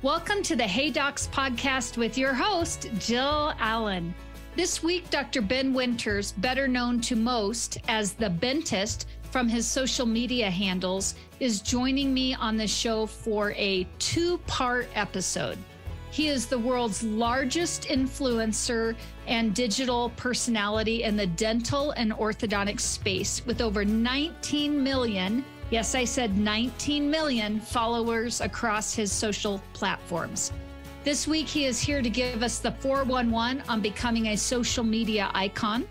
Welcome to the Hey Docs podcast with your host, Jill Allen. This week, Dr. Ben Winters, better known to most as the Bentist from his social media handles, is joining me on the show for a two-part episode. He is the world's largest influencer and digital personality in the dental and orthodontic space with over 19 million, yes, I said 19 million followers across his social platforms. This week, he is here to give us the 411 on becoming a social media icon.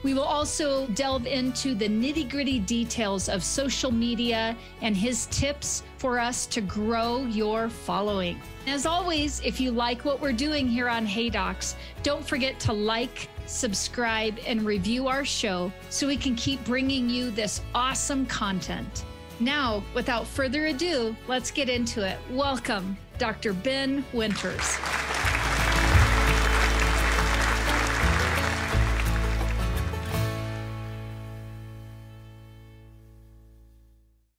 We will also delve into the nitty-gritty details of social media and his tips for us to grow your following. As always, if you like what we're doing here on Hey Docs, don't forget to like, subscribe, and review our show so we can keep bringing you this awesome content. Now, without further ado, let's get into it. Welcome, Dr. Ben Winters.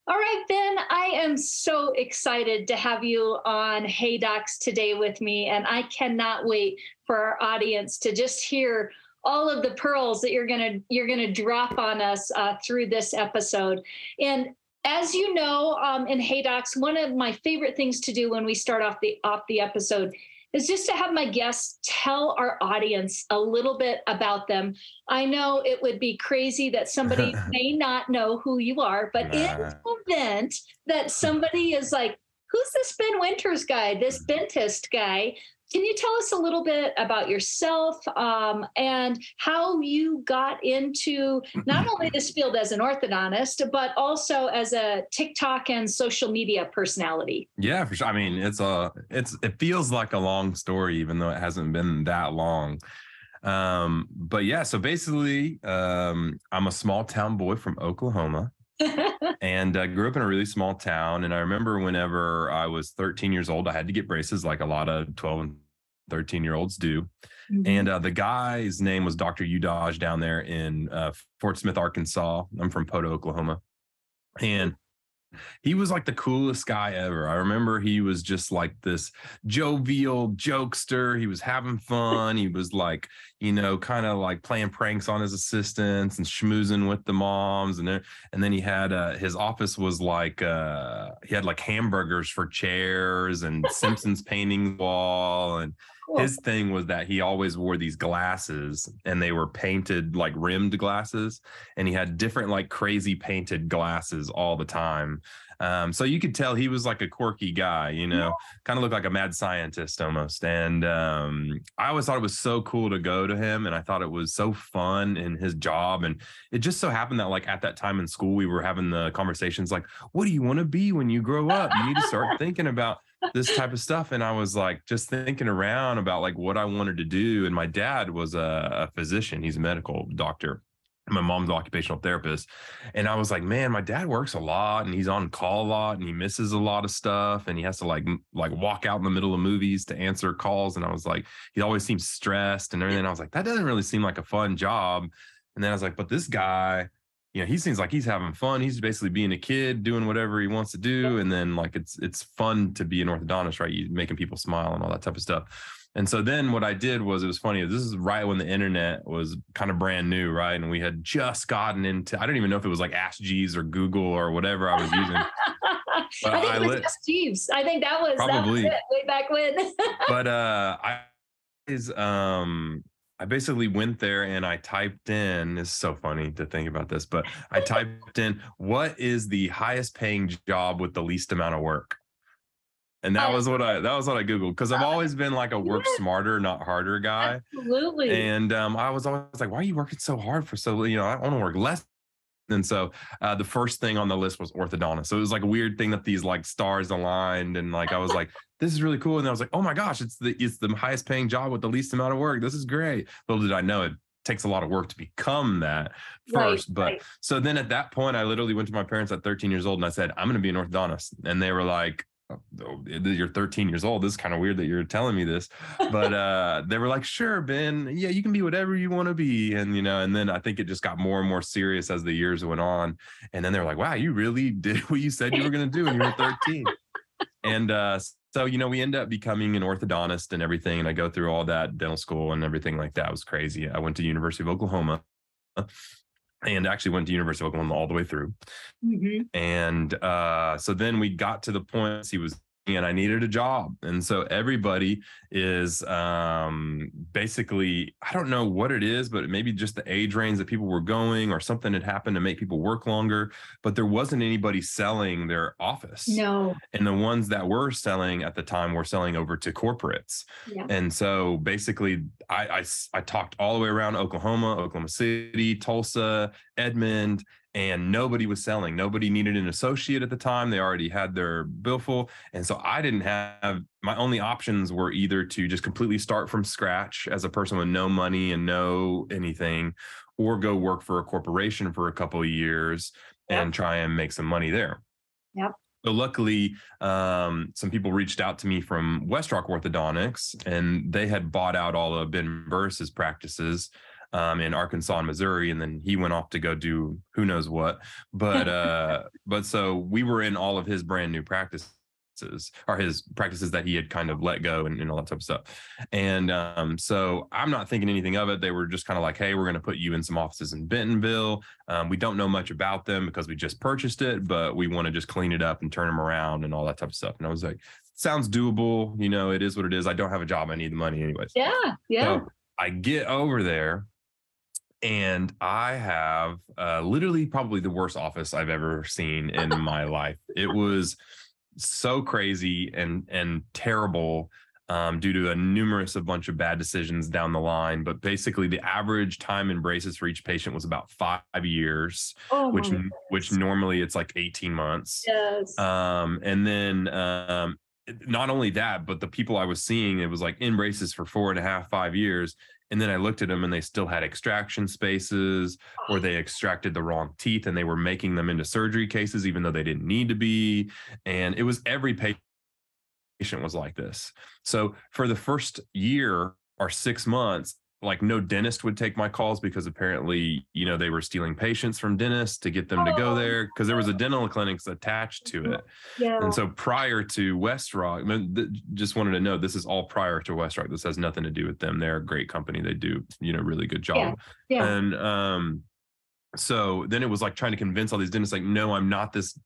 All right, Ben, I am so excited to have you on Hey Docs today with me, and I cannot wait for our audience to just hear all of the pearls that you're gonna drop on us through this episode. And as you know, in Hey Docs, one of my favorite things to do when we start off the episode is just to have my guests tell our audience a little bit about them. I know it would be crazy that somebody may not know who you are, but in the event that somebody is like, who's this Ben Winters guy, this Bentist guy? Can you tell us a little bit about yourself and how you got into not only this field as an orthodontist, but also as a TikTok and social media personality? Yeah, for sure. I mean, it feels like a long story, even though it hasn't been that long. But yeah, so basically, I'm a small town boy from Oklahoma. And I grew up in a really small town. And I remember whenever I was 13 years old, I had to get braces like a lot of 12 and 13-year-olds do. Mm-hmm. And the guy's name was Dr. Udaj down there in Fort Smith, Arkansas. I'm from Poto, Oklahoma. And he was like the coolest guy ever. I remember he was just like this jovial jokester. He was having fun. He was like, kind of like playing pranks on his assistants and schmoozing with the moms. And then he had his office was like he had like hamburgers for chairs and Simpsons painting wall. And his thing was that he always wore these glasses and they were painted like rimmed glasses. And he had different like crazy painted glasses all the time. So you could tell he was like a quirky guy, kind of looked like a mad scientist almost. And I always thought it was so cool to go to him. And I thought it was so fun in his job. And it just so happened that like at that time in school, we were having the conversations like, what do you want to be when you grow up? You need to start thinking about this type of stuff. And I was like, just thinking around about like what I wanted to do. And my dad was a physician. He's a medical doctor. My mom's an occupational therapist. And I was like, man, my dad works a lot and he's on call a lot and he misses a lot of stuff. And he has to like walk out in the middle of movies to answer calls. And I was like, he always seems stressed and everything. And I was like, that doesn't really seem like a fun job. And then I was like, but this guy, he seems like he's having fun. He's basically being a kid, doing whatever he wants to do. And then like, it's fun to be an orthodontist, right? You making people smile and all that type of stuff. And so then what I did was, it was funny. This is right when the internet was kind of brand new, right? And we had just gotten into, I don't even know if it was like Ask Jeeves or Google or whatever I was using. But I think it was Ask Jeeves. I think that was it way back when. But I basically went there and I typed in, it's so funny to think about this, but I typed in, what is the highest paying job with the least amount of work? And that was what I Googled, because I've always been like a work smarter, not harder guy. Absolutely. And I was always like, why are you working so hard for so, I want to work less. And so the first thing on the list was orthodontist. So it was like a weird thing that these like stars aligned. And like, I was like, this is really cool. And I was like, oh my gosh, it's the highest paying job with the least amount of work. This is great. Little did I know it takes a lot of work to become that first. So then at that point, I literally went to my parents at 13 years old and I said, I'm going to be an orthodontist. And they were like, you're 13 years old. This is kind of weird that you're telling me this, but they were like, sure, Ben, yeah, you can be whatever you want to be. And, and then I think it just got more and more serious as the years went on. And then they're like, wow, you really did what you said you were going to do when you were 13. And So, we end up becoming an orthodontist and everything. And I go through all that dental school and everything like that. It was crazy. I went to University of Oklahoma and actually went to University of Oklahoma all the way through. Mm-hmm. And so then we got to the point he was, and I needed a job. And so everybody is basically, I don't know what it is, but maybe just the age range that people were going or something had happened to make people work longer, but there wasn't anybody selling their office. No. And the ones that were selling at the time were selling over to corporates. Yeah. And so basically I talked all the way around Oklahoma City, Tulsa, Edmond, and nobody was selling. Nobody needed an associate at the time. They already had their bill full. And so I didn't have, my only options were either to just completely start from scratch as a person with no money and no anything, or go work for a corporation for a couple of years and try and make some money there. Yep. So luckily, some people reached out to me from West Rock Orthodontics, and they had bought out all of Ben Burris's practices in Arkansas and Missouri, and then he went off to go do who knows what. But so we were in all of his brand new practices, or his practices that he had kind of let go and all that type of stuff. And so I'm not thinking anything of it. They were just kind of like, hey, we're going to put you in some offices in Bentonville. We don't know much about them because we just purchased it, but we want to just clean it up and turn them around and all that type of stuff. And I was like, sounds doable. It is what it is. I don't have a job. I need the money anyways. Yeah. So I get over there, and I have literally probably the worst office I've ever seen in my life. It was so crazy and terrible due to a bunch of bad decisions down the line. But basically, the average time in braces for each patient was about 5 years, which normally it's like 18 months. Yes. And then not only that, but the people I was seeing, it was like in braces for 4.5, 5 years. And then I looked at them and they still had extraction spaces, or they extracted the wrong teeth and they were making them into surgery cases, even though they didn't need to be. And it was every patient was like this. So for the first year or 6 months, like no dentist would take my calls because apparently, they were stealing patients from dentists to get them to go there, because there was a dental clinic attached to it. Yeah. And so prior to West Rock, just wanted to know, this is all prior to West Rock. This has nothing to do with them. They're a great company. They do, really good job. Yeah. And so then it was like trying to convince all these dentists, like, no, I'm not this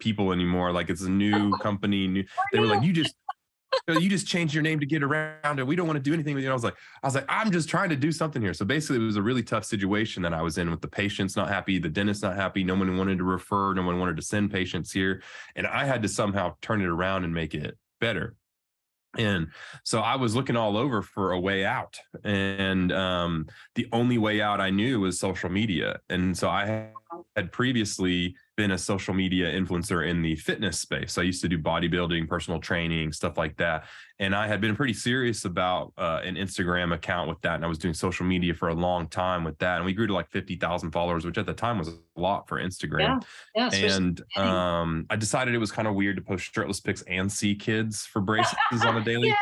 people anymore. Like, it's a new company. They were like, you just changed your name to get around it. We don't want to do anything with you. I was like, I'm just trying to do something here. So basically, it was a really tough situation that I was in, with the patients not happy, the dentist not happy. No one wanted to refer. No one wanted to send patients here. And I had to somehow turn it around and make it better. And so I was looking all over for a way out. And the only way out I knew was social media. And so I had previously been a social media influencer in the fitness space. So I used to do bodybuilding, personal training, stuff like that. And I had been pretty serious about an Instagram account with that. And I was doing social media for a long time with that. And we grew to like 50,000 followers, which at the time was a lot for Instagram. Yeah. And I decided it was kind of weird to post shirtless pics and see kids for braces on a daily.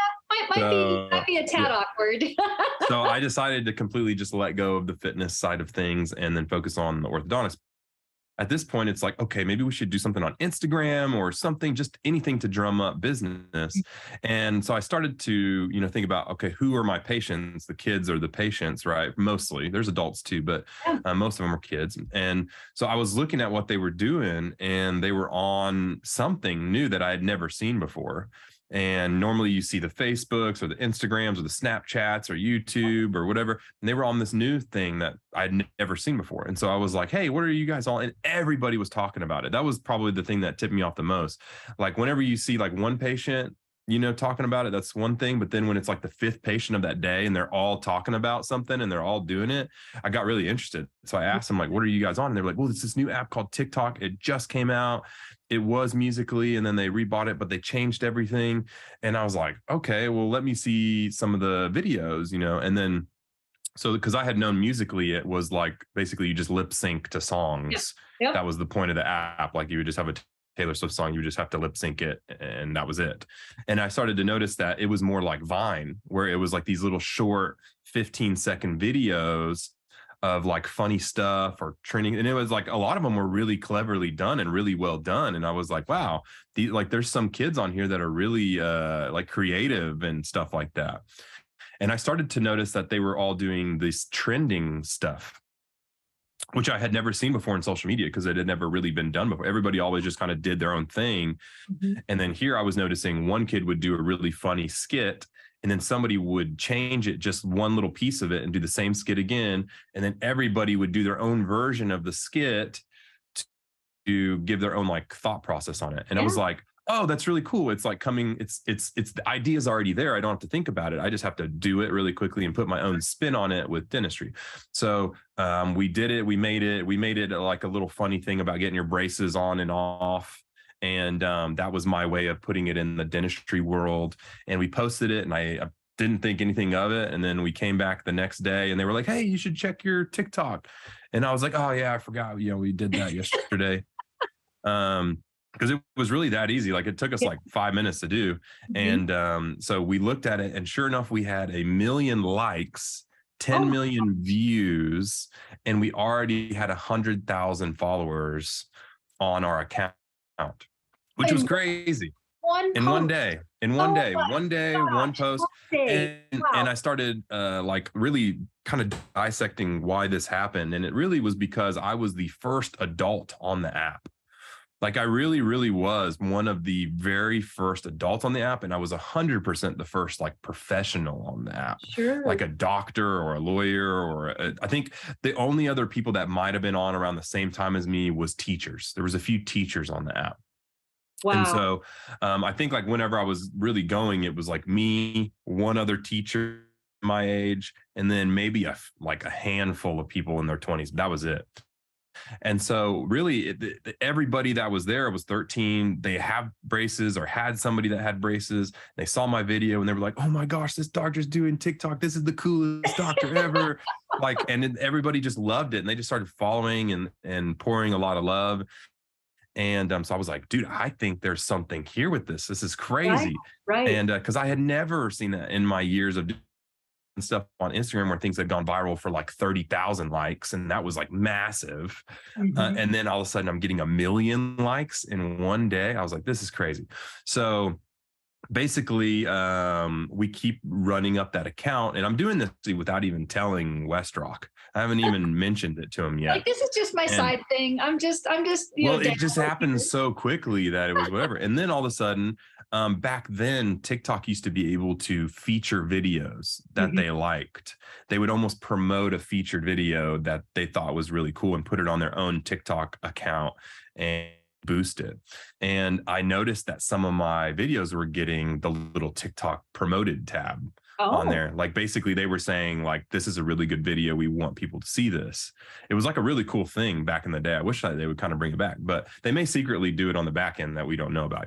Might be a tad awkward. So I decided to completely just let go of the fitness side of things and then focus on the orthodontist. At this point, it's like, okay, maybe we should do something on Instagram or something, just anything to drum up business. And so I started to, think about, okay, who are my patients? The kids are the patients, right? Mostly. There's adults too, but most of them are kids. And so I was looking at what they were doing, and they were on something new that I had never seen before. And normally you see the Facebooks or the Instagrams or the Snapchats or YouTube or whatever. And they were on this new thing that I'd never seen before. And so I was like, hey, what are you guys on? And everybody was talking about it. That was probably the thing that tipped me off the most. Like whenever you see like one patient, talking about it, that's one thing. But then when it's like the 5th patient of that day and they're all talking about something and they're all doing it, I got really interested. So I asked them, like, what are you guys on? And they were like, well, it's this new app called TikTok. It just came out. It was Musically, and then they rebought it, but they changed everything. And I was like, okay, well, let me see some of the videos, and then, so because I had known Musically, it was like, basically you just lip sync to songs. Yep. That was the point of the app. Like you would just have a Taylor Swift song, you would just have to lip sync it, and that was it. And I started to notice that it was more like Vine, where it was like these little short 15-second videos of like funny stuff or trending. And it was like a lot of them were really cleverly done and really well done. And I was like, wow, like there's some kids on here that are really like creative and stuff like that. And I started to notice that they were all doing this trending stuff, which I had never seen before in social media because it had never really been done before. Everybody always just kind of did their own thing. Mm-hmm. And then here I was noticing one kid would do a really funny skit, and then somebody would change it, just one little piece of it, and do the same skit again. And then everybody would do their own version of the skit to give their own like thought process on it. And I was like, oh, that's really cool. It's like it's the idea is already there. I don't have to think about it. I just have to do it really quickly and put my own spin on it with dentistry. So we did it. We made it like a little funny thing about getting your braces on and off. And that was my way of putting it in the dentistry world. And we posted it, and I didn't think anything of it. And then we came back the next day and they were like, hey, you should check your TikTok. And I was like, oh yeah, I forgot. We did that yesterday. Because it was really that easy. Like it took us like 5 minutes to do. Mm-hmm. And so we looked at it, and sure enough, we had 1 million likes, 10 million views, and we already had 100,000 followers on our account, which was crazy. One day, one post. And I started like really kind of dissecting why this happened. And it really was because I was the first adult on the app. Like I really, really was one of the very first adults on the app. And I was 100% the first like professional on the app. Sure. Like a doctor or a lawyer I think the only other people that might've been on around the same time as me was teachers. There was a few teachers on the app. Wow. And so I think like whenever I was really going, it was like me, one other teacher my age, and then maybe a handful of people in their 20s. That was it. And so really everybody that was there was 13. They have braces or had somebody that had braces. They saw my video and they were like, oh my gosh, this doctor's doing TikTok. This is the coolest doctor ever. And everybody just loved it. And they just started following and pouring a lot of love. And so I was like, dude, I think there's something here with this. This is crazy. Right. And because I had never seen that in my years of and stuff on Instagram where things had gone viral for like 30,000 likes. And that was like massive. Mm-hmm. And then all of a sudden I'm getting 1 million likes in one day. I was like, this is crazy. So basically we keep running up that account, and I'm doing this without even telling Westrock. I haven't even mentioned it to him yet. Like, this is just my side thing. I'm just, it just happened so quickly that it was whatever. And then all of a sudden, back then, TikTok used to be able to feature videos that they liked. They would almost promote a featured video that they thought was really cool and put it on their own TikTok account and boost it. And I noticed that some of my videos were getting the little TikTok promoted tab on there. Like basically they were saying like, this is a really good video. We want people to see this. It was like a really cool thing back in the day. I wish they would kind of bring it back, but they may secretly do it on the back end that we don't know about,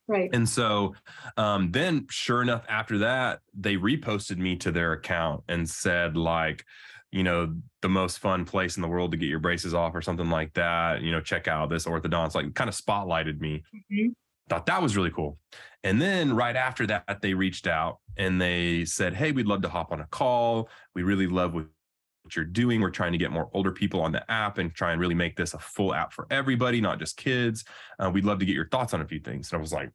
Right. And so then sure enough, after that, they reposted me to their account and said like, the most fun place in the world to get your braces off or something like that. Check out this orthodontist, like kind of spotlighted me. Mm-hmm. Thought that was really cool. And then right after that, they reached out and they said, hey, we'd love to hop on a call. We really love what you're doing. We're trying to get more older people on the app and try and really make this a full app for everybody, not just kids. We'd love to get your thoughts on a few things. And I was like,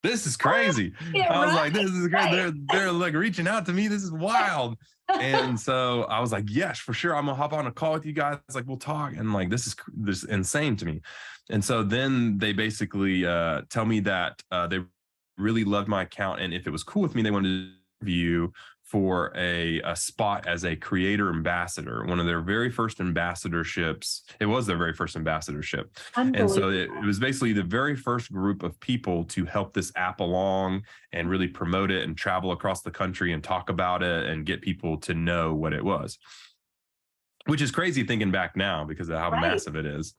this is crazy. I was like, this is great. They're like reaching out to me. This is wild. And so I was like, yes, for sure. I'm gonna hop on a call with you guys. Like, we'll talk. And like, this is insane to me. And so then they basically tell me that they really loved my account. And if it was cool with me, they wanted to interview for a spot as a creator ambassador, one of their very first ambassadorships. It was their very first ambassadorship. And so it was basically the very first group of people to help this app along and really promote it and travel across the country and talk about it and get people to know what it was. Which is crazy thinking back now because of how massive it is.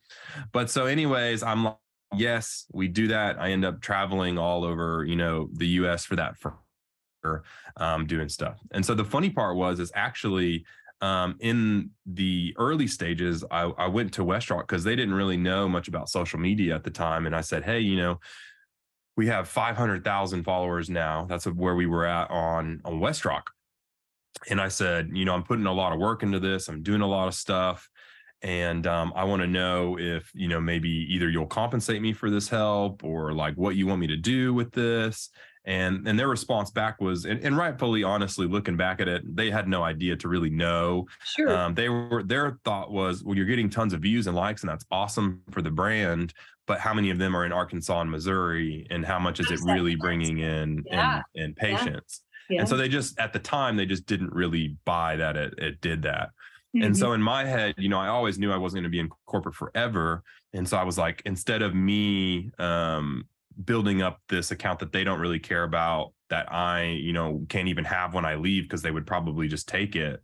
But so anyways, I'm like, yes, we do that. I end up traveling all over, the US for that doing stuff. And so the funny part is actually in the early stages, I went to Westrock because they didn't really know much about social media at the time. And I said, hey, we have 500,000 followers now. That's where we were at on Westrock. And I said, I'm putting a lot of work into this. I'm doing a lot of stuff. And I want to know if, maybe either you'll compensate me for this help or like what you want me to do with this. And their response back was, and rightfully, honestly, looking back at it, they had no idea to really know. Sure. Their thought was, well, you're getting tons of views and likes, and that's awesome for the brand. But how many of them are in Arkansas and Missouri, and how much is it really bringing in patients? Yeah. And so they just, at the time, they just didn't really buy that it did that. Mm-hmm. And so in my head, I always knew I wasn't going to be in corporate forever. And so I was like, instead of me building up this account that they don't really care about, that I, can't even have when I leave because they would probably just take it.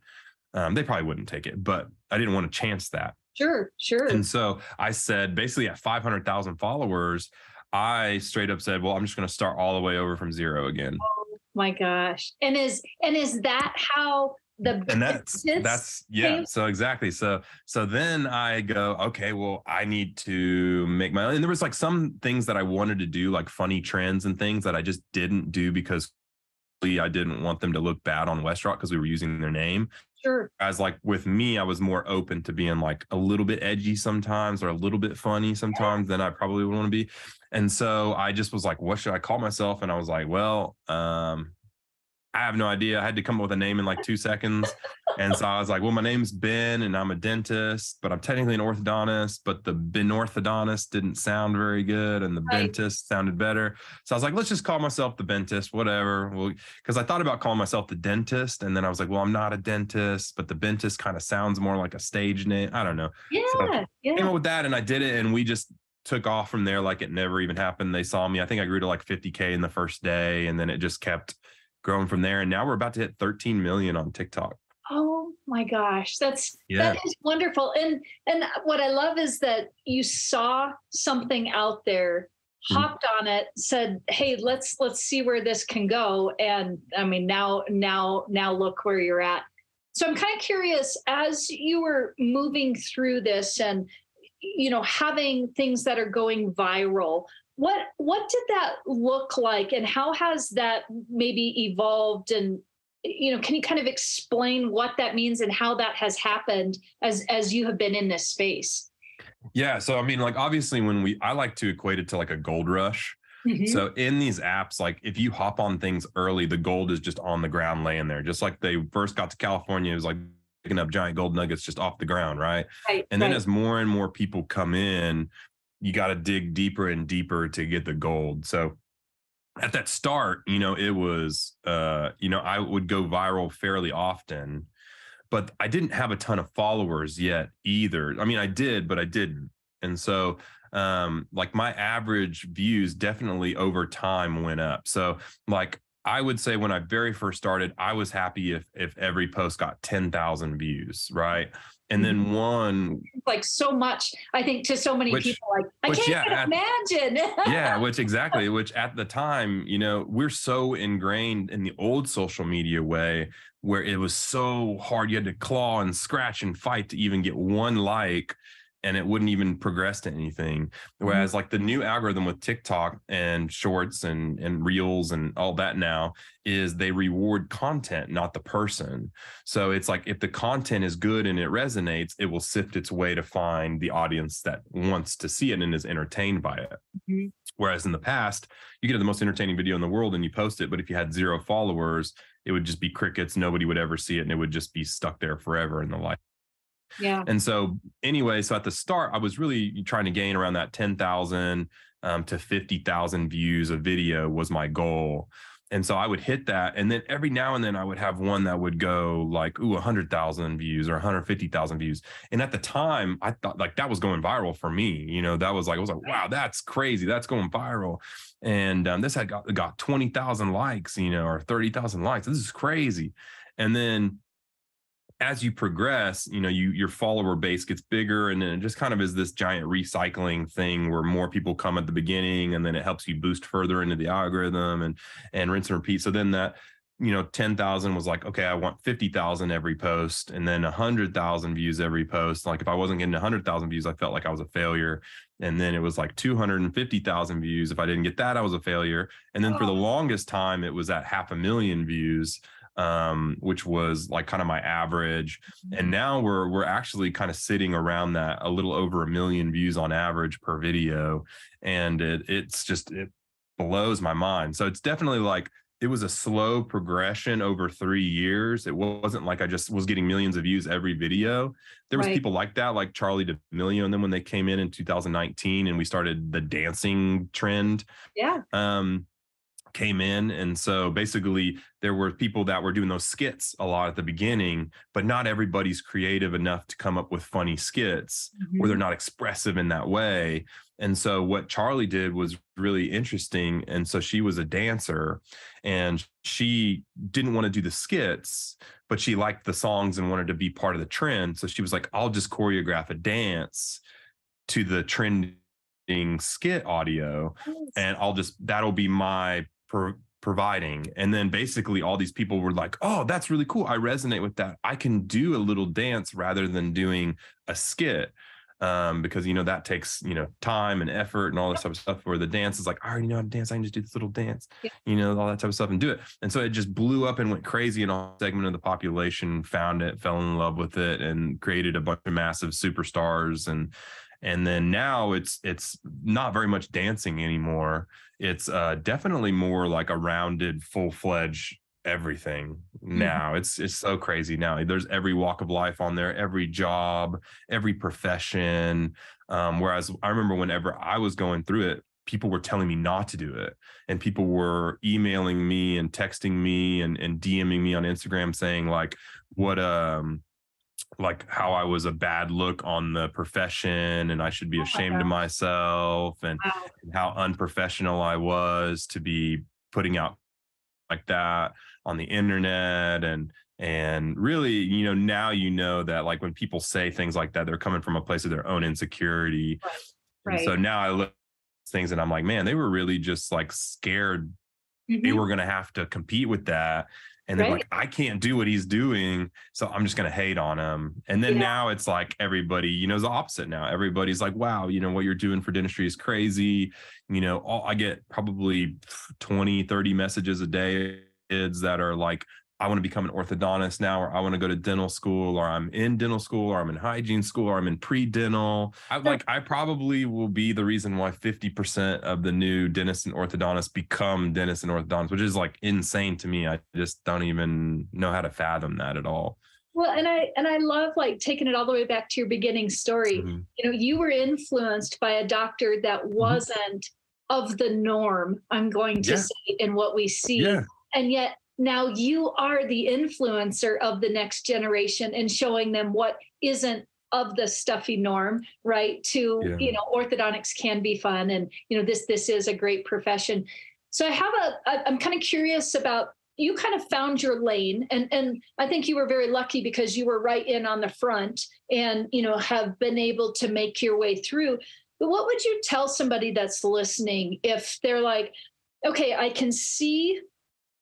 They probably wouldn't take it, but I didn't want to chance that. Sure. And so I said, basically at 500,000 followers, I straight up said, well, I'm just going to start all the way over from zero again. Oh my gosh. And is that how and that's yeah. So exactly. So then I go, okay, well, I need to make my own. And there was like some things that I wanted to do, like funny trends and things that I just didn't do because I didn't want them to look bad on West Rock because we were using their name. Sure. As like with me, I was more open to being like a little bit edgy sometimes or a little bit funny sometimes than I probably would want to be. And so I just was like, what should I call myself? And I was like, well, I have no idea. I had to come up with a name in like 2 seconds. And so I was like, well, my name's Ben and I'm a dentist, but I'm technically an orthodontist, but the Ben orthodontist didn't sound very good. And the Bentist sounded better. So I was like, let's just call myself the Bentist, whatever. Well, because I thought about calling myself the dentist. And then I was like, well, I'm not a dentist, but the Bentist kind of sounds more like a stage name. I don't know. Yeah. So came up with that and I did it. And we just took off from there like it never even happened. They saw me. I think I grew to like 50K in the first day. And then it just kept growing from there. And now we're about to hit 13 million on TikTok. Oh my gosh. That is wonderful. And what I love is that you saw something out there, hopped on it, said, hey, let's see where this can go. And I mean, now look where you're at. So I'm kind of curious, as you were moving through this and, having things that are going viral, what did that look like and how has that maybe evolved? And, can you kind of explain what that means and how that has happened as you have been in this space? Yeah. So, I mean, like, obviously I like to equate it to like a gold rush. Mm-hmm. So in these apps, like if you hop on things early, the gold is just on the ground laying there. Just like they first got to California, it was like picking up giant gold nuggets just off the ground. Right. And then as more and more people come in, you got to dig deeper and deeper to get the gold. So at that start, it was, I would go viral fairly often, but I didn't have a ton of followers yet either. I mean, I did, but I didn't. And so, like my average views definitely over time went up. So like, I would say when I very first started, I was happy if every post got 10,000 views, right? And then one, like so much, I think, to so many people, like I can't even imagine. Which at the time, we're so ingrained in the old social media way where it was so hard. You had to claw and scratch and fight to even get one like, and it wouldn't even progress to anything. Whereas like the new algorithm with TikTok and shorts and reels and all that now is they reward content, not the person. So it's like, if the content is good and it resonates, it will sift its way to find the audience that wants to see it and is entertained by it. Mm-hmm. Whereas in the past, you get the most entertaining video in the world and you post it, but if you had 0 followers, it would just be crickets. Nobody would ever see it. And it would just be stuck there forever in the life. Yeah. And so anyway, so at the start, I was really trying to gain around that 10,000 to 50,000 views of video was my goal. And so I would hit that. And then every now and then I would have one that would go like, 100,000 views or 150,000 views. And at the time, I thought like that was going viral for me. That was like, I was like, wow, that's crazy. That's going viral. And this had got 20,000 likes, or 30,000 likes. This is crazy. And then as you progress, your follower base gets bigger, and then it just kind of is this giant recycling thing where more people come at the beginning, and then it helps you boost further into the algorithm and rinse and repeat. So then that, 10,000 was like, okay, I want 50,000 every post, and then 100,000 views every post. Like if I wasn't getting 100,000 views, I felt like I was a failure. And then it was like 250,000 views. If I didn't get that, I was a failure. And then for the longest time, it was at 500,000 views. which was like kind of my average. And now we're actually kind of sitting around that, a little over 1 million views on average per video. And it blows my mind. So it's definitely like, it was a slow progression over 3 years. It wasn't like I just was getting millions of views every video. There was people like that, like Charlie D'Amelio. And then when they came in 2019 and we started the dancing trend, came in. And so basically there were people that were doing those skits a lot at the beginning, but not everybody's creative enough to come up with funny skits, or they're not expressive in that way. And so what Charlie did was really interesting. And so she was a dancer and she didn't want to do the skits, but she liked the songs and wanted to be part of the trend. So she was like, I'll just choreograph a dance to the trending skit audio, and that'll be my providing. And then basically all these people were like, oh, that's really cool. I resonate with that. I can do a little dance rather than doing a skit. Because, that takes, time and effort and all this type of stuff, where the dance is like, I already know how to dance. I can just do this little dance, all that type of stuff and do it. And so it just blew up and went crazy, and a segment of the population found it, fell in love with it, and created a bunch of massive superstars. And then now it's not very much dancing anymore. It's definitely more like a rounded, full-fledged everything now. It's so crazy now. There's every walk of life on there, every job, every profession. Whereas I remember whenever I was going through it, people were telling me not to do it. And people were emailing me and texting me and DMing me on Instagram saying like how I was a bad look on the profession and I should be ashamed of myself, and how unprofessional I was to be putting out like that on the internet. And really, now that like when people say things like that, they're coming from a place of their own insecurity. Right. And so now I look at things and I'm like, man, they were really just like scared they were going to have to compete with that. And they're like, I can't do what he's doing, so I'm just going to hate on him. And then now it's like everybody, is the opposite now. Everybody's like, wow, what you're doing for dentistry is crazy. I get probably 20, 30 messages a day, kids that are like, I want to become an orthodontist now, or I want to go to dental school, or I'm in dental school, or I'm in hygiene school, or I'm in pre-dental. I probably will be the reason why 50% of the new dentists and orthodontists become dentists and orthodontists, which is like insane to me. I just don't even know how to fathom that at all. Well, and I love like taking it all the way back to your beginning story. You were influenced by a doctor that wasn't of the norm, I'm going to say, in what we see. And yet now you are the influencer of the next generation and showing them what isn't of the stuffy norm, right? Orthodontics can be fun, and this is a great profession. So I'm kind of curious about, you kind of found your lane, and I think you were very lucky because you were right in on the front and have been able to make your way through. But what would you tell somebody that's listening if they're like, okay, I can see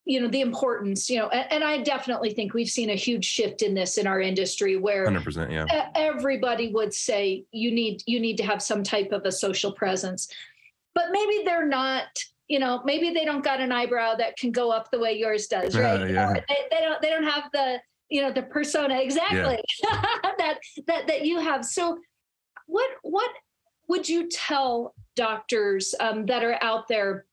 the importance, and I definitely think we've seen a huge shift in this in our industry where 100%, everybody would say you need to have some type of a social presence, but maybe they're not, maybe they don't got an eyebrow that can go up the way yours does, right? Or they don't have the, the persona exactly that you have. So what would you tell doctors that are out there,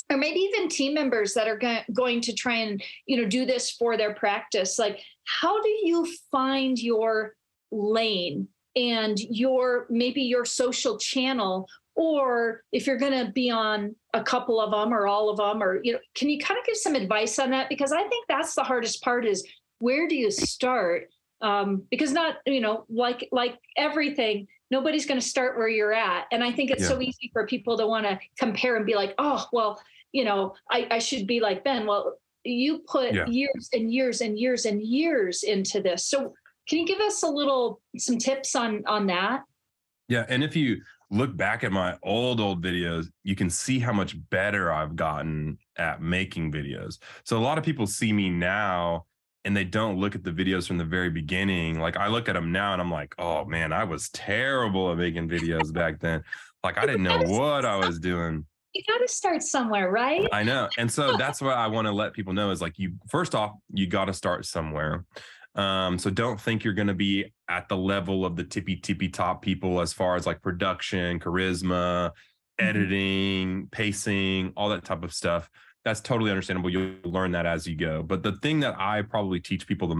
or maybe even team members that are going to try and, do this for their practice? Like, how do you find your lane and maybe your social channel, or if you're going to be on a couple of them or all of them, or, can you kind of give some advice on that? Because I think that's the hardest part, is where do you start? Because not, like everything, nobody's going to start where you're at. And I think it's so easy for people to want to compare and be like, oh, well, I should be like Ben. Well, you put years and years and years and years into this. So can you give us some tips on that? Yeah. And if you look back at my old videos, you can see how much better I've gotten at making videos. So a lot of people see me now and they don't look at the videos from the very beginning. Like, I look at them now and I'm like, oh man, I was terrible at making videos back then. Like, I didn't know what I was doing. You got to start somewhere, right? I know. And so that's what I want to let people know is like, first off, you got to start somewhere. So don't think you're going to be at the level of the tippy top people as far as like production, charisma, editing, pacing, all that type of stuff. That's totally understandable. You'll learn that as you go. But the thing that I probably teach people the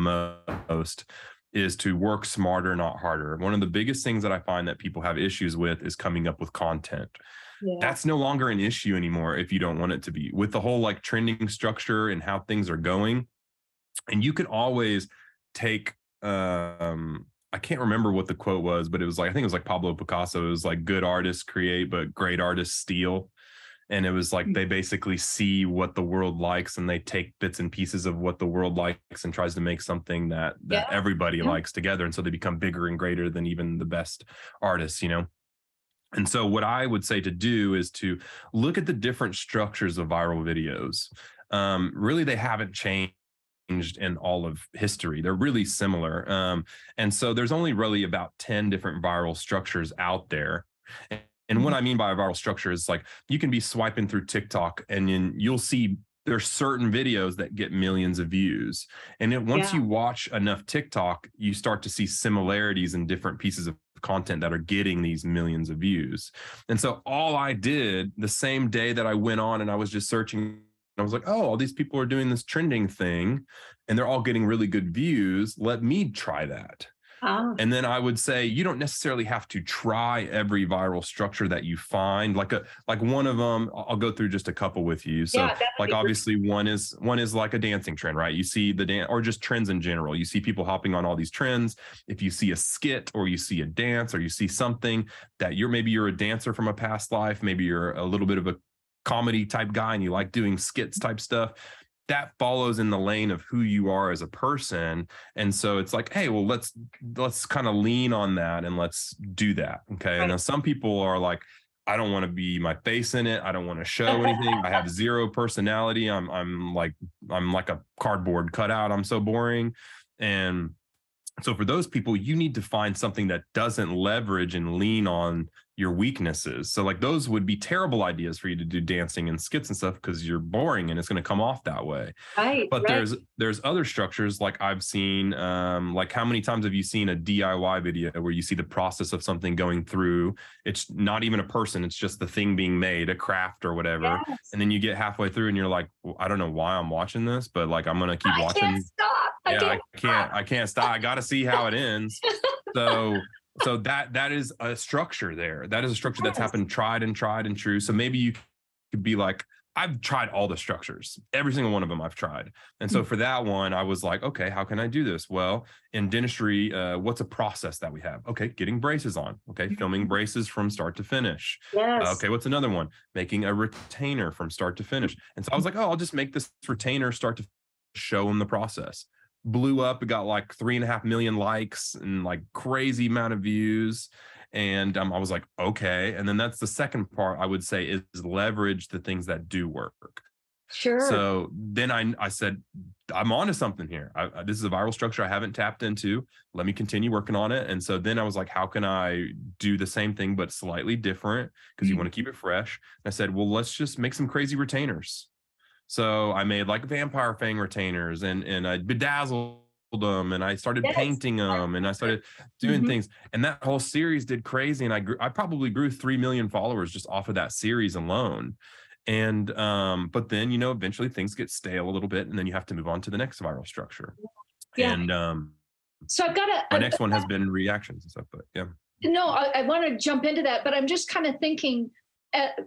most is to work smarter, not harder. One of the biggest things that I find that people have issues with is coming up with content. Yeah. That's no longer an issue anymore if you don't want it to be, with the whole like trending structure and how things are going. And you can always take I can't remember what the quote was, but it was like, I think it was like Pablo Picasso. It was like, good artists create, but great artists steal. And it was like, they basically see what the world likes and they take bits and pieces of what the world likes and tries to make something that everybody likes together. And so they become bigger and greater than even the best artists, you know? And so what I would say to do is to look at the different structures of viral videos. Really, they haven't changed in all of history. They're really similar. And so there's only really about 10 different viral structures out there. And what I mean by a viral structure is like, you can be swiping through TikTok and you'll see there's certain videos that get millions of views. And once you watch enough TikTok, you start to see similarities in different pieces of content that are getting these millions of views. And so all I did the same day that I went on and I was just searching, I was like, oh, all these people are doing this trending thing and they're all getting really good views. Let me try that. And then I would say, you don't necessarily have to try every viral structure that you find. Like one of them, I'll go through just a couple with you. So like obviously one is like a dancing trend, right? You see the dance, or just trends in general. You see people hopping on all these trends. If you see a skit or you see a dance or you see something that maybe you're a dancer from a past life, maybe you're a little bit of a comedy type guy and you like doing skits type stuff, that follows in the lane of who you are as a person. And so it's like, hey, well, let's kind of lean on that and let's do that. Okay. And now some people are like, I don't want to be my face in it. I don't want to show anything. I have zero personality. I'm like a cardboard cutout. I'm so boring. And so for those people, you need to find something that doesn't leverage and lean on your weaknesses. So like those would be terrible ideas for you to do dancing and skits and stuff because you're boring and it's going to come off that way. But there's other structures like I've seen, like how many times have you seen a DIY video where you see the process of something going through? It's not even a person. It's just the thing being made, a craft or whatever. And then you get halfway through and you're like, well, I don't know why I'm watching this, but like, I'm going to keep watching. I can't stop. I can't stop. I got to see how it ends. So that is a structure there. That is a structure that's happened, tried and true. So maybe you could be like, I've tried all the structures, every single one of them I've tried. And so for that one, I was like, okay, how can I do this? Well, in dentistry, what's a process that we have? Okay, getting braces on. Okay, filming braces from start to finish. Okay, what's another one? Making a retainer from start to finish. And so I was like, oh, I'll just make this retainer start to show them the process. Blew up. It got like 3.5 million likes and like crazy amount of views. And I was like, okay. And then that's the second part I would say is leverage the things that do work. Sure. So then I said, I'm onto something here. This is a viral structure I haven't tapped into. Let me continue working on it. And so then I was like, how can I do the same thing, but slightly different? Because you want to keep it fresh. And I said, well, let's just make some crazy retainers. So I made like vampire fang retainers and I bedazzled them and I started painting them and I started doing things. And that whole series did crazy. And I probably grew 3 million followers just off of that series alone. And, but then, you know, eventually things get stale a little bit and then you have to move on to the next viral structure. And, so I've got my next one has been reactions and stuff, but No, I want to jump into that, but I'm just kind of thinking,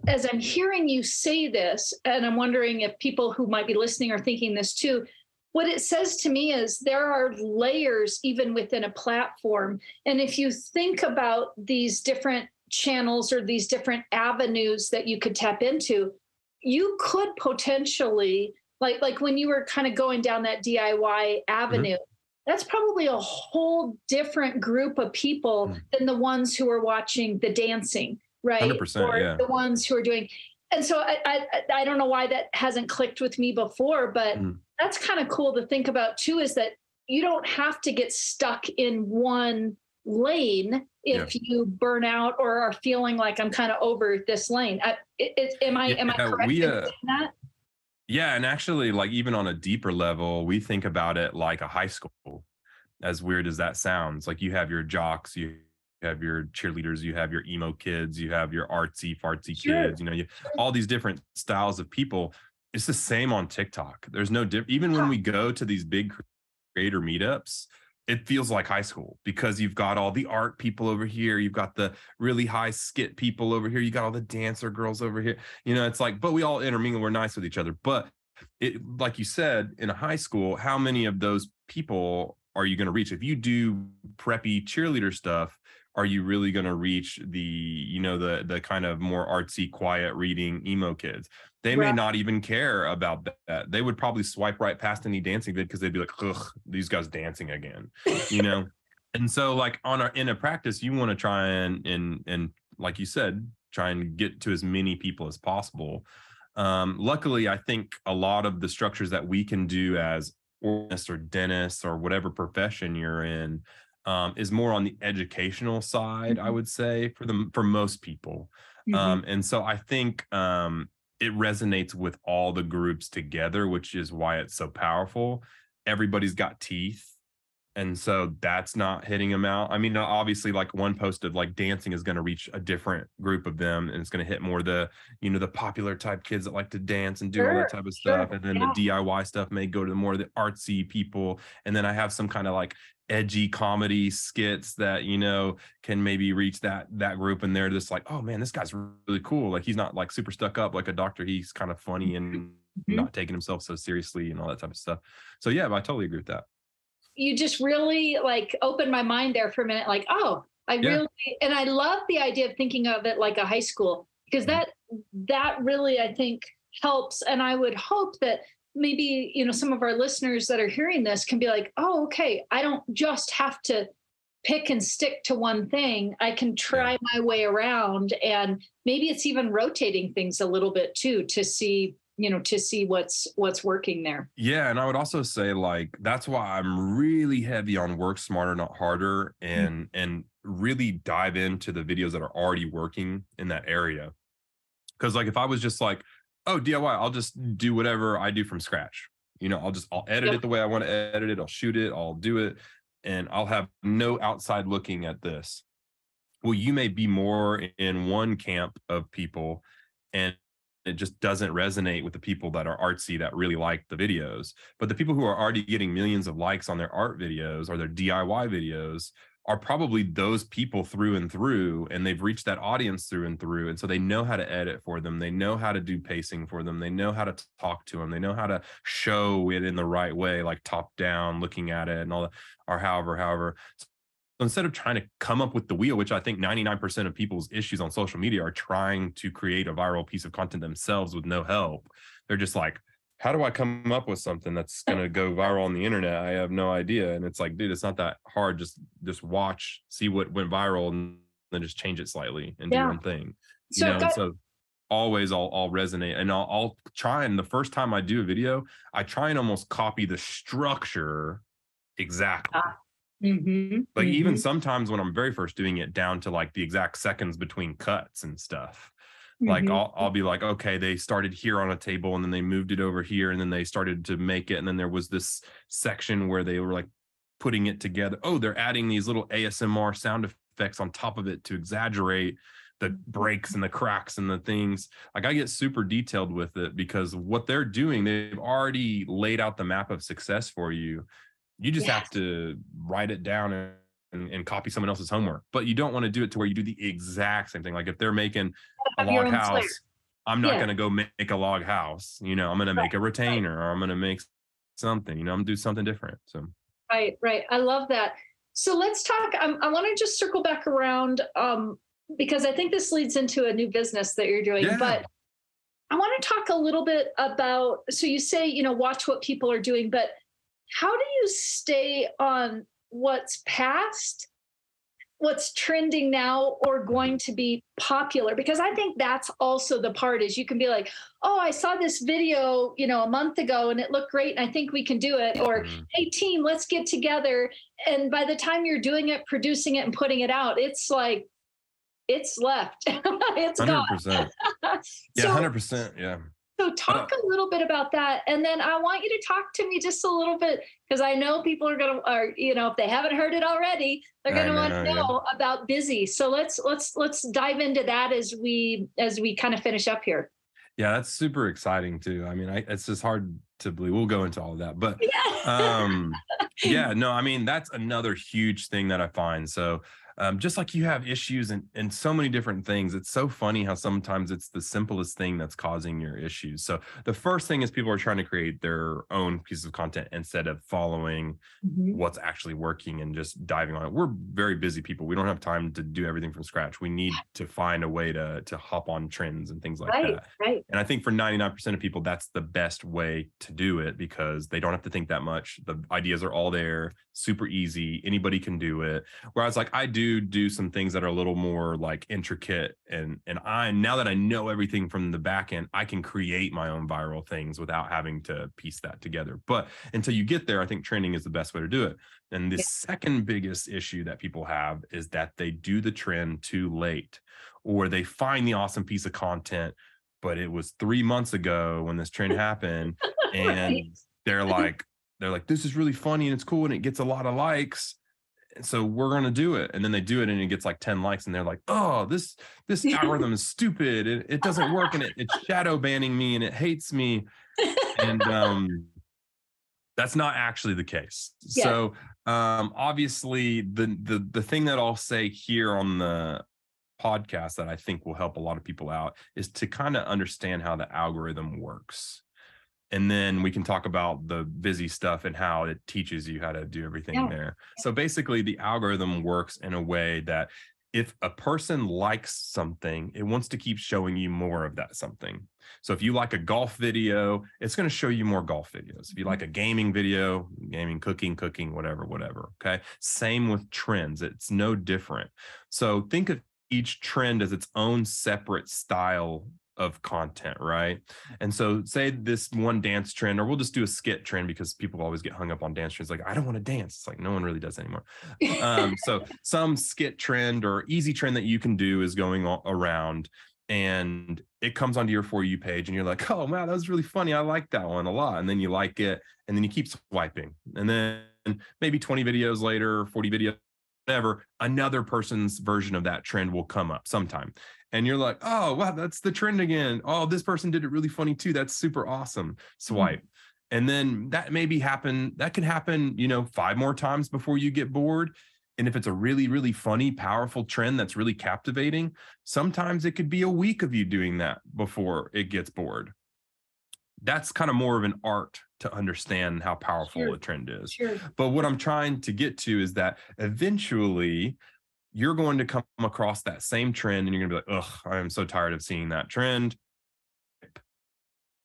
as I'm hearing you say this, and I'm wondering if people who might be listening are thinking this too, what it says to me is there are layers even within a platform. And if you think about these different channels or these different avenues that you could tap into, you could potentially, like when you were kind of going down that DIY avenue, that's probably a whole different group of people than the ones who are watching the dancing. Right. 100%, or the ones who are doing. And so I don't know why that hasn't clicked with me before, but that's kind of cool to think about too, is that you don't have to get stuck in one lane if you burn out or are feeling like I'm kind of over this lane. Am I correct in saying that? Yeah, and actually, like even on a deeper level, we think about it like a high school. As weird as that sounds, like you have your jocks, you have your cheerleaders, you have your emo kids, you have your artsy fartsy kids, all these different styles of people. It's the same on TikTok. There's no even when we go to these big creator meetups, it feels like high school because you've got all the art people over here, you've got the really high skit people over here, you got all the dancer girls over here. It's like, but we all intermingle, we're nice with each other. But it, like you said, in a high school, how many of those people are you going to reach? If you do preppy cheerleader stuff, are you really going to reach the kind of more artsy, quiet reading emo kids? They may not even care about that. They would probably swipe right past any dancing vid because they'd be like, ugh, these guys dancing again, And so like in a practice, you want to try and like you said, try and get to as many people as possible. Luckily, I think a lot of the structures that we can do as organists or dentists or whatever profession you're in is more on the educational side, I would say, for most people. And so I think it resonates with all the groups together, which is why it's so powerful. Everybody's got teeth. And so that's not hitting them out. I mean, obviously, like one posted, like dancing is going to reach a different group of them, and it's going to hit more the popular type kids that like to dance and do all that type of stuff. And then the DIY stuff may go to more of the artsy people. And then I have some kind of like edgy comedy skits that can maybe reach that group, and they're just like, oh man, this guy's really cool. Like he's not like super stuck up like a doctor. He's kind of funny and not taking himself so seriously and all that type of stuff. So yeah, I totally agree with that. You just really like opened my mind there for a minute. Like, oh, and I love the idea of thinking of it like a high school, because that really, I think, helps. And I would hope that maybe, some of our listeners that are hearing this can be like, oh, okay, I don't just have to pick and stick to one thing. I can try my way around, and maybe it's even rotating things a little bit too, to see what's working there. Yeah. And I would also say, like, that's why I'm really heavy on work smarter, not harder, and really dive into the videos that are already working in that area. Because like, if I was just like, oh, DIY, I'll just do whatever I do from scratch. I'll edit it the way I want to edit it. I'll shoot it. I'll do it. And I'll have no outside looking at this. Well, you may be more in one camp of people, and it just doesn't resonate with the people that are artsy that really like the videos. But the people who are already getting millions of likes on their art videos or their DIY videos are probably those people through and through, and they've reached that audience through and through. And so they know how to edit for them. They know how to do pacing for them. They know how to talk to them. They know how to show it in the right way, like top down, looking at it and all that, or however. So instead of trying to come up with the wheel, which I think 99% of people's issues on social media are trying to create a viral piece of content themselves with no help. They're just like, how do I come up with something that's going to go viral on the internet? I have no idea. And it's like, dude, it's not that hard. Just watch, see what went viral, and then just change it slightly and do your own thing. So always I'll resonate, and I'll try. And the first time I do a video, I try and almost copy the structure exactly. Like even sometimes when I'm very first doing it, down to like the exact seconds between cuts and stuff. Like I'll be like, okay, they started here on a table, and then they moved it over here, and then they started to make it, and then there was this section where they were like putting it together. Oh, they're adding these little ASMR sound effects on top of it to exaggerate the breaks and the cracks and the things. Like I get super detailed with it, because what they're doing, they've already laid out the map of success for you. You just have to write it down and copy someone else's homework. But you don't want to do it to where you do the exact same thing. Like if they're making a log house, I'm not going to go make a log house. I'm going to make a retainer, or I'm going to make something, I'm going to do something different. So Right. I love that. So let's talk. I want to just circle back around because I think this leads into a new business that you're doing. But I want to talk a little bit about, so you say, watch what people are doing, but how do you stay on what's past what's trending now or going to be popular, because I think that's also the part is you can be like, oh, I saw this video, a month ago and it looked great and I think we can do it. Or, hey team, let's get together. And by the time you're doing it, producing it and putting it out, it's like, it's left. It's 100%. gone. Yeah, So, 100%. Yeah. so talk a little bit about that. And then I want you to talk to me just a little bit, because I know people are going to, if they haven't heard it already, they're going to want to know about Busy. So let's dive into that as we kind of finish up here. Yeah, that's super exciting too. I mean, it's just hard to believe. We'll go into all of that, but yeah, no, I mean, that's another huge thing that I find. So just like you have issues in so many different things, it's so funny how sometimes it's the simplest thing that's causing your issues. So the first thing is people are trying to create their own piece of content instead of following what's actually working and just diving on it. We're very busy people. We don't have time to do everything from scratch. We need to find a way to hop on trends and things like that. Right. And I think for 99% of people, that's the best way to do it because they don't have to think that much. The ideas are all there, super easy. Anybody can do it. Whereas like I do some things that are a little more like intricate and now that I know everything from the back end, I can create my own viral things without having to piece that together. But until you get there, I think trending is the best way to do it. And the second biggest issue that people have is that they do the trend too late, or they find the awesome piece of content, but it was 3 months ago when this trend happened. And they're like, this is really funny and it's cool and it gets a lot of likes. So we're going to do it. And then they do it and it gets like 10 likes and they're like, oh, this algorithm is stupid. It doesn't work. And it's shadow banning me and it hates me. And that's not actually the case. Yeah. So obviously the thing that I'll say here on the podcast that I think will help a lot of people out is to kind of understand how the algorithm works. And then we can talk about the Busy stuff and how it teaches you how to do everything there. So basically the algorithm works in a way that if a person likes something, it wants to keep showing you more of that something. So if you like a golf video, it's going to show you more golf videos. If you like a gaming video, gaming, cooking, whatever. Okay. Same with trends. It's no different. So think of each trend as its own separate style of content, right? And so say this one dance trend, or we'll just do a skit trend because people always get hung up on dance trends. Like, I don't want to dance. It's like, no one really does anymore. So some skit trend or easy trend that you can do is going around and it comes onto your For You page and you're like, oh, wow, that was really funny. I like that one a lot. And then you like it and then you keep swiping. And then maybe 20 videos later, 40 videos, whatever, another person's version of that trend will come up sometime. And you're like, oh, wow, that's the trend again. Oh, this person did it really funny too. That's super awesome. Swipe. And then that can happen, 5 more times before you get bored. And if it's a really, really funny, powerful trend that's really captivating, sometimes it could be a week of you doing that before it gets bored. That's kind of more of an art to understand how powerful a trend is. But what I'm trying to get to is that eventually you're going to come across that same trend and you're going to be like, ugh, I am so tired of seeing that trend.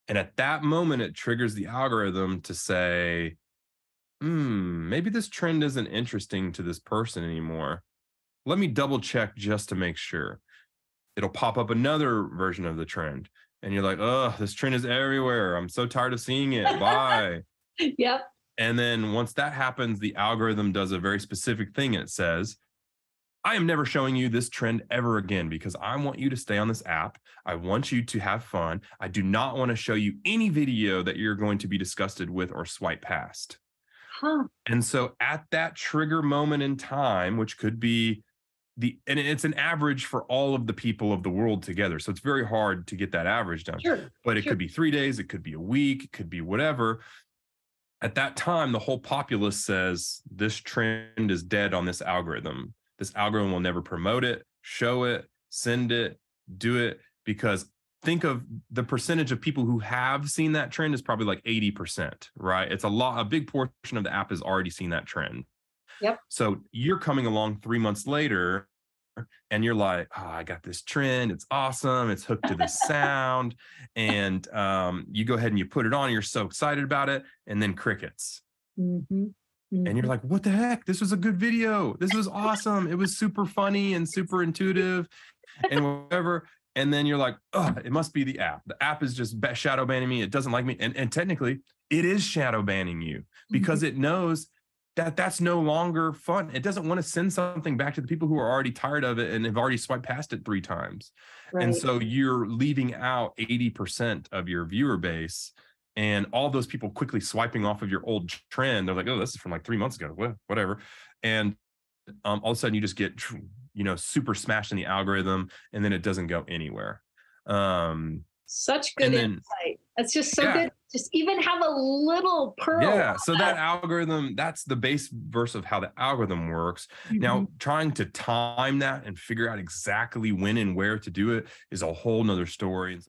And at that moment, it triggers the algorithm to say, maybe this trend isn't interesting to this person anymore. Let me double check just to make sure. It'll pop up another version of the trend. And you're like, oh, this trend is everywhere. I'm so tired of seeing it. Bye. Yep. And then once that happens, the algorithm does a very specific thing. It says, I am never showing you this trend ever again because I want you to stay on this app. I want you to have fun. I do not want to show you any video that you're going to be disgusted with or swipe past. And so at that trigger moment in time, which could be and it's an average for all of the people of the world together. So it's very hard to get that average done. But it could be 3 days, it could be a week, it could be whatever. At that time, the whole populace says this trend is dead on this algorithm. This algorithm will never promote it, show it, send it, do it, because think of the percentage of people who have seen that trend is probably like 80%, right? It's a big portion of the app has already seen that trend. Yep. So you're coming along 3 months later and you're like, oh, I got this trend. It's awesome. It's hooked to the sound. And you go ahead and you put it on. You're so excited about it. And then crickets. And you're like, what the heck? This was a good video. This was awesome. It was super funny and super intuitive and whatever. And then you're like, oh, it must be the app. The app is just shadow banning me. It doesn't like me. And technically, it is shadow banning you because it knows that that's no longer fun. It doesn't want to send something back to the people who are already tired of it and have already swiped past it 3 times. Right. And so you're leaving out 80% of your viewer base, and all those people quickly swiping off of your old trend. They're like, oh, this is from like 3 months ago, whatever. And all of a sudden you just get, super smashed in the algorithm, and then it doesn't go anywhere. Such good insight. That's just so good. Just even have a little pearl. Yeah. So that algorithm, that's the base verse of how the algorithm works. Now, trying to time that and figure out exactly when and where to do it is a whole nother story.